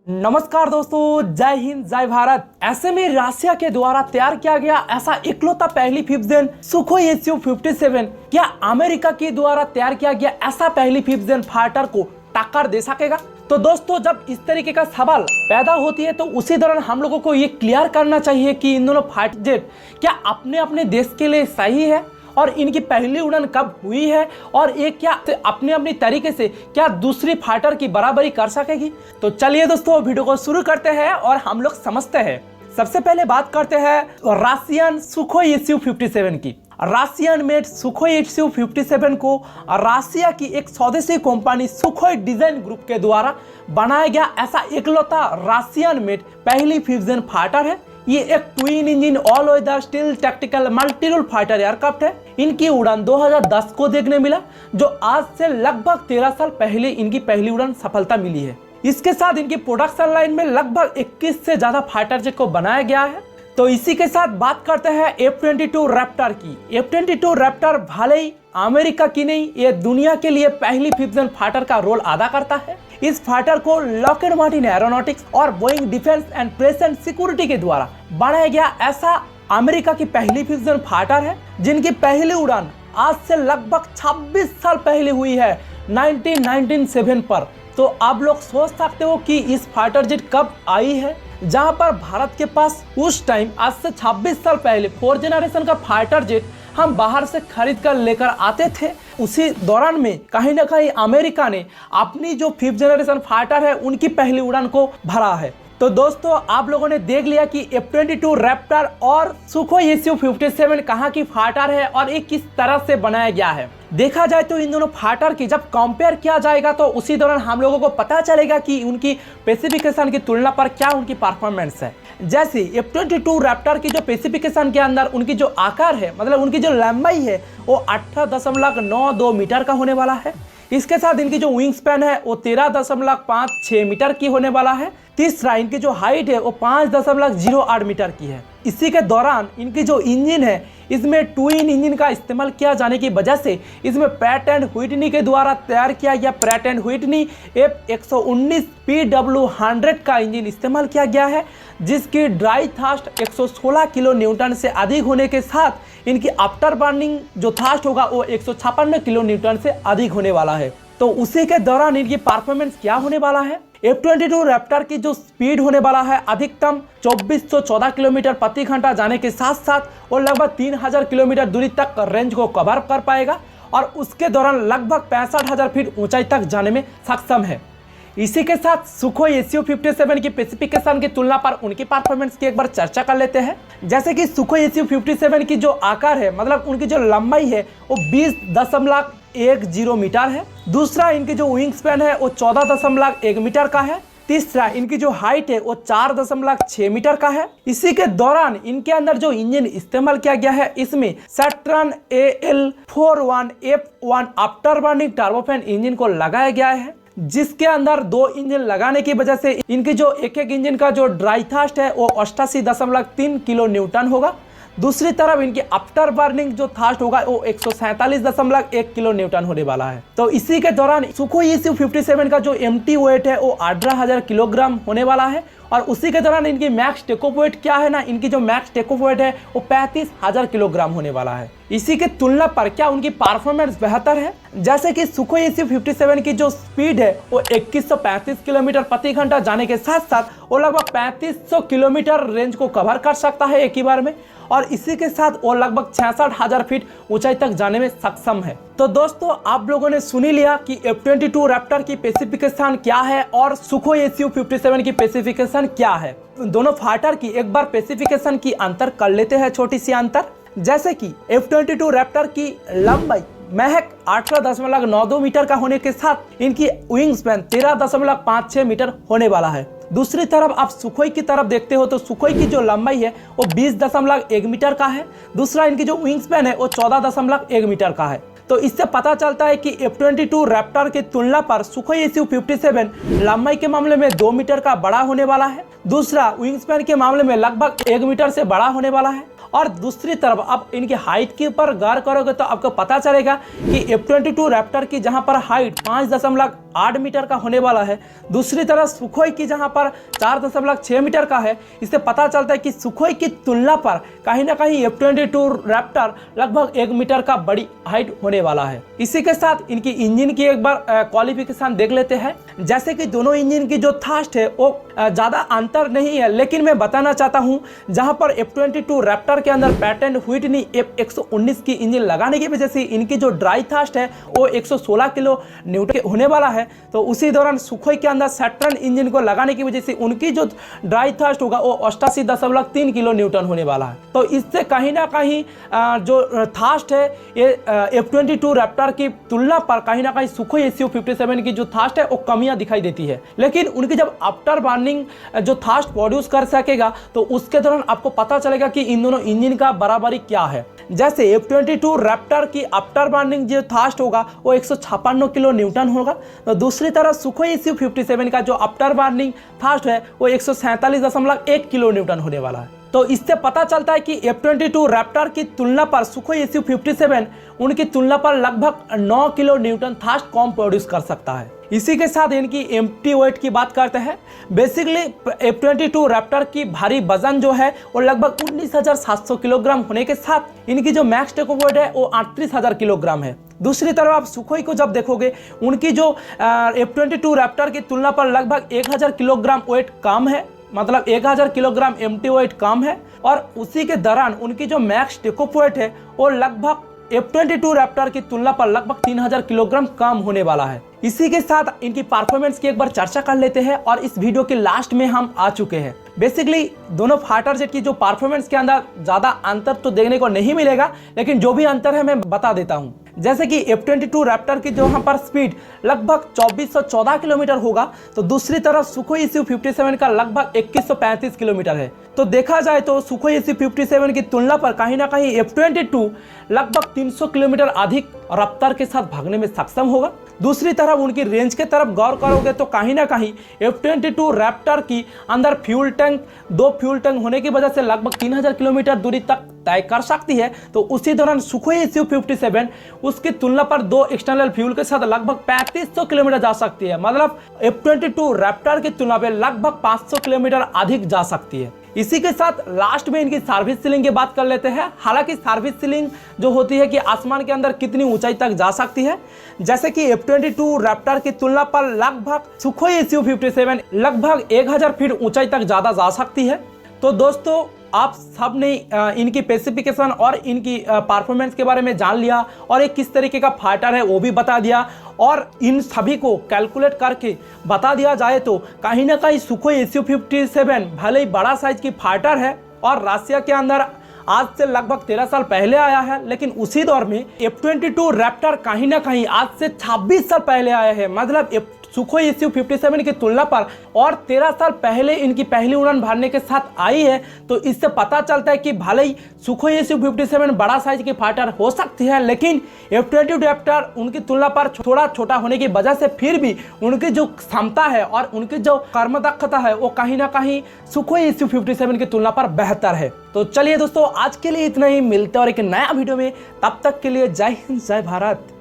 नमस्कार दोस्तों, जय हिंद जय भारत। ऐसे में रशिया के द्वारा तैयार किया गया ऐसा इकलौता पहली फिफ्थ जेन सुखोई Su-57 क्या अमेरिका के द्वारा तैयार किया गया ऐसा पहली फिफ्थ जेन फाइटर को टक्कर दे सकेगा? तो दोस्तों, जब इस तरीके का सवाल पैदा होती है तो उसी दौरान हम लोगों को ये क्लियर करना चाहिए कि इन दोनों फाइटर जेट क्या अपने अपने देश के लिए सही है और इनकी पहली उड़ान कब हुई है और ये क्या अपने अपनी तरीके से क्या दूसरी फाइटर की बराबरी कर सकेगी। तो चलिए दोस्तों, वीडियो को शुरू करते हैं और हम लोग समझते हैं। सबसे पहले बात करते हैं रशियन सुखोई Su-57 की। रशियन मेड सुखोई Su-57 को रशिया की एक स्वदेशी कंपनी सुखोई डिजाइन ग्रुप के द्वारा बनाया गया ऐसा इकलौता रशियन मेड पहली फिफ्थ जेन फाइटर है। ये एक twin engine all weather stealth tactical multirole fighter aircraft है। इनकी उड़ान 2010 को देखने मिला, जो आज से लगभग 13 साल पहले इनकी पहली उड़ान सफलता मिली है। इसके साथ इनकी प्रोडक्शन लाइन में लगभग 21 से ज्यादा फाइटर जेट को बनाया गया है। तो इसी के साथ बात करते हैं F-22 रैप्टर की। F-22 रैप्टर भले ही अमेरिका की नहीं, ये दुनिया के लिए पहली फिफ्थ जेन फाइटर का रोल अदा करता है। इस फाइटर को लॉकहीड मार्टिन एरोनॉटिक्स और Boeing defence and present security के द्वारा बनाया गया ऐसा अमेरिका की पहली फिफ्थ जेन फाइटर है, जिनकी पहली उड़ान आज से लगभग 26 साल पहले हुई है 1997 पर। तो आप लोग सोच सकते हो कि इस फाइटर जेट कब आई है, जहां पर भारत के पास उस टाइम आज से 26 साल पहले 4th जनरेशन का फाइटर जेट हम बाहर से खरीद कर लेकर आते थे। उसी दौरान में कहीं ना कहीं अमेरिका ने अपनी जो 5th जनरेशन फाइटर है उनकी पहली उड़ान को भरा है। तो दोस्तों, आप लोगों ने देख लिया कि F-22 रैप्टर और सुखोई Su-57 कहाँ की फाइटर है और ये किस तरह से बनाया गया है। देखा जाए तो इन दोनों फाइटर की जब कंपेयर किया जाएगा तो उसी दौरान हम लोगों को पता चलेगा कि उनकी स्पेसिफिकेशन की तुलना पर क्या उनकी परफॉर्मेंस है। जैसे F-22 रैप्टर की जो स्पेसिफिकेशन के अंदर उनकी जो आकार है, मतलब उनकी जो लंबाई है वो 18.92 मीटर का होने वाला है। इसके साथ इनकी जो विंग स्पैन है वो 13.56 मीटर की होने वाला है। तीसरा, इनकी जो हाइट है वो 5.08 मीटर की है। इसी के दौरान इनकी जो इंजन है इसमें ट्विन इंजन का इस्तेमाल किया जाने की वजह से इसमें प्रैट एंड व्हिटनी के द्वारा तैयार किया गया Pratt and Whitney F119 PW100 का इंजन इस्तेमाल किया गया है, जिसकी ड्राई थ्रस्ट 116 किलो न्यूटन से अधिक होने के साथ इनकी आफ्टर बर्निंग जो थ्रस्ट होगा वो 156 किलो न्यूटन से अधिक होने वाला है। तो उसी के दौरान इनकी परफॉर्मेंस क्या होने वाला है। F-22 रैप्टर की जो स्पीड होने वाला है अधिकतम 2414 किलोमीटर प्रति घंटा जाने के साथ साथ वो लगभग 3000 किलोमीटर दूरी तक रेंज को कवर कर पाएगा और उसके दौरान लगभग 65,000 फीट ऊंचाई तक जाने में सक्षम है। इसी के साथ सुखोई Su-57 की स्पेसिफिकेशन की तुलना पर उनकी परफॉर्मेंस की एक बार चर्चा कर लेते हैं। जैसे कि सुखोई Su-57 की जो आकार है, मतलब उनकी जो लंबाई है वो 20.10 मीटर है। दूसरा, इनकी जो विंग स्पैन है वो 14.1 मीटर का है। तीसरा, इनकी जो हाइट है वो 4.6 मीटर का है। इसी के दौरान इनके अंदर जो इंजन इस्तेमाल किया गया है इसमें Saturn AL41F1 after burning turbofan engine को लगाया गया है, जिसके अंदर 2 इंजन लगाने की वजह से इनकी जो एक इंजन का जो ड्राई थ्रस्ट है वो 88.3 किलो न्यूटन होगा। दूसरी तरफ इनकी आफ्टर बर्निंग जो थ्रस्ट होगा वो 147.1 किलो न्यूटन होने वाला है। तो इसी के दौरान सुखोई Su-57 का जो एम्प्टी वेट है वो 18,000 किलोग्राम होने वाला है। और उसी के दौरान इनकी मैक्स टेक ऑफ वेट क्या है ना, इनकी जो मैक्स टेक ऑफ वेट है वो 35,000 किलोग्राम होने वाला है। इसी के तुलना पर क्या उनकी परफॉर्मेंस बेहतर है। जैसे कि सुखोई Su-57 की जो स्पीड है वो 2135 किलोमीटर प्रति घंटा जाने के साथ साथ वो लगभग 3500 किलोमीटर रेंज को कवर कर सकता है एक ही बार में, और इसी के साथ वो लगभग 66,000 फीट ऊंचाई तक जाने में सक्षम है। तो दोस्तों, आप लोगों ने सुन लिया कि F-22 रैप्टर की स्पेसिफिकेशन क्या है और सुखोई Su-57 की स्पेसिफिकेशन क्या है। दोनों फाइटर की एक बार स्पेसिफिकेशन की अंतर कर लेते हैं, छोटी सी अंतर। जैसे कि F-22 रैप्टर की लंबाई महज 18.92 मीटर का होने के साथ इनकी विंग स्पैन 13.56 मीटर होने वाला है। दूसरी तरफ आप सुखोई की तरफ देखते हो तो सुखोई की जो लंबाई है वो 20.1 मीटर का है। दूसरा, इनकी जो विंग स्पैन है वो 14.1 मीटर का है। तो इससे पता चलता है कि F-22 रैप्टर की तुलना पर सुखोई Su-57 लंबाई के मामले में 2 मीटर का बड़ा होने वाला है। दूसरा, विंग स्पैन के मामले में लगभग 1 मीटर से बड़ा होने वाला है। और दूसरी तरफ आप इनकी हाइट के ऊपर गौर करोगे तो आपको पता चलेगा कि F-22 रैप्टर की जहां पर हाइट 5.8 मीटर का होने वाला है, दूसरी तरफ सुखोई की जहां पर 4.6 मीटर का है। इससे पता चलता है कि सुखोई की तुलना पर कहीं ना कहीं F-22 रैप्टर लगभग 1 मीटर का बड़ी हाइट होने वाला है। इसी के साथ इनकी इंजन की एक बार क्वालिफिकेशन देख लेते हैं। जैसे कि दोनों इंजन की जो थ्रस्ट है वो ज़्यादा अंतर नहीं है, लेकिन मैं बताना चाहता हूं जहां पर F-22 रैप्टर के अंदर पैटेंट व्हिटनी F119 की इंजन लगाने की वजह से इनकी जो ड्राई थ्रस्ट है वो 116 किलो न्यूटन होने वाला है, तो उसी दौरान सुखोई के अंदर सैटर्न इंजन को लगाने की वजह से उनकी जो ड्राई थ्रस्ट होगा वो 88.3 किलो न्यूटन होने वाला है। तो इससे कहीं ना कहीं जो थ्रस्ट है ये F-22 रैप्टर की तुलना पर कहीं ना कहीं सुखोई Su-57 की जो थ्रस्ट है वो कमियां दिखाई देती है। लेकिन उनकी जब आफ्टर बर्निंग जो थ्रस्ट प्रोड्यूस कर सकेगा तो उसके दौरान आपको पता चलेगा कि इन दोनों इंजन का बराबरी क्या है। जैसे F-22 रैप्टर की आफ्टर बर्निंग जो थ्रस्ट होगा वो 156 किलो न्यूटन होगा, तो दूसरी तरफ सुखोई Su-57 का जो आफ्टर बर्निंग थ्रस्ट है वो 147.1 किलो न्यूटन होने वाला है। तो इससे पता चलता है कि F-22 रैप्टर की तुलना पर सुखोई Su-57 उनकी तुलना पर लगभग 9 किलो न्यूटन थ्रस्ट कम प्रोड्यूस कर सकता है। इसी के साथ इनकी एम्प्टी वेट की बात करते हैं। बेसिकली F-22 रैप्टर की भारी वजन जो है वो लगभग 19,700 किलोग्राम होने के साथ इनकी जो मैक्स टेक वेट है वो 38,000 किलोग्राम है। दूसरी तरफ आप सुखोई को जब देखोगे उनकी जो F-22 रैप्टर की तुलना पर लगभग 1,000 किलोग्राम वेट कम है, मतलब 1,000 किलोग्राम एम्प्टी वेट कम है, और उसी के दौरान उनकी जो मैक्स टेक वेट है वो लगभग F-22 रैप्टर की तुलना पर लगभग 3,000 किलोग्राम कम होने वाला है। इसी के साथ इनकी परफॉर्मेंस की एक बार चर्चा कर लेते हैं और इस वीडियो के लास्ट में हम आ चुके हैं। बेसिकली दोनों फाइटर जेट की जो परफॉर्मेंस के अंदर ज़्यादा अंतर तो देखने को नहीं मिलेगा, लेकिन जो भी अंतर है मैं बता देता हूँ। जैसे कि F-22 रैप्टर की जो यहाँ पर स्पीड लगभग 2414 किलोमीटर होगा, तो दूसरी तरफ सुखोई Su-57 का लगभग 2135 किलोमीटर है। तो देखा जाए तो सुखोई Su-57 की तुलना पर कहीं ना कहीं F-22 लगभग 300 किलोमीटर अधिक रफ्तार के साथ भागने में सक्षम होगा। दूसरी तरफ उनकी रेंज के तरफ गौर करोगे तो कहीं ना कहीं F-22 रैप्टर की अंदर दो फ्यूल टैंक होने की वजह से लगभग 3000 किलोमीटर दूरी तक तय कर सकती है। तो उसी दौरान सुखोई Su-57 उसकी तुलना पर दो एक्सटर्नल फ्यूल के साथ लगभग 3500 किलोमीटर जा सकती है, मतलब F-22 रैप्टर की तुलना में लगभग 500 किलोमीटर अधिक जा सकती है। इसी के साथ लास्ट में इनकी सर्विस सीलिंग की बात कर लेते हैं। हालांकि सर्विस सीलिंग जो होती है कि आसमान के अंदर कितनी ऊंचाई तक जा सकती है, जैसे कि F-22 रैप्टर की तुलना पर लगभग सुखोई Su-57 लगभग 1000 फीट ऊंचाई तक ज़्यादा जा सकती है। तो दोस्तों आप सब ने इनकी स्पेसिफिकेशन और इनकी परफॉर्मेंस के बारे में जान लिया और एक किस तरीके का फाइटर है वो भी बता दिया, और इन सभी को कैलकुलेट करके बता दिया जाए तो कहीं ना कहीं सुखोई Su-57 भले ही बड़ा साइज की फाइटर है और रशिया के अंदर आज से लगभग 13 साल पहले आया है, लेकिन उसी दौर में F-22 रैप्टर कहीं ना कहीं आज से 26 साल पहले आया है, मतलब सुखोई Su-57 की तुलना पर और 13 साल पहले इनकी पहली उड़ान भरने के साथ आई है। तो इससे पता चलता है कि भले ही सुखोई Su-57 बड़ा साइज की फाइटर हो सकती है, लेकिन F-22 रैप्टर उनकी तुलना पर थोड़ा छोटा होने की वजह से फिर भी उनकी जो क्षमता है और उनकी जो कर्मदक्षता है वो कहीं ना कहीं सुखोई Su-57 की तुलना पर बेहतर है। तो चलिए दोस्तों आज के लिए इतना ही, मिलते हैं और एक नया वीडियो में, तब तक के लिए जय हिंद जय भारत।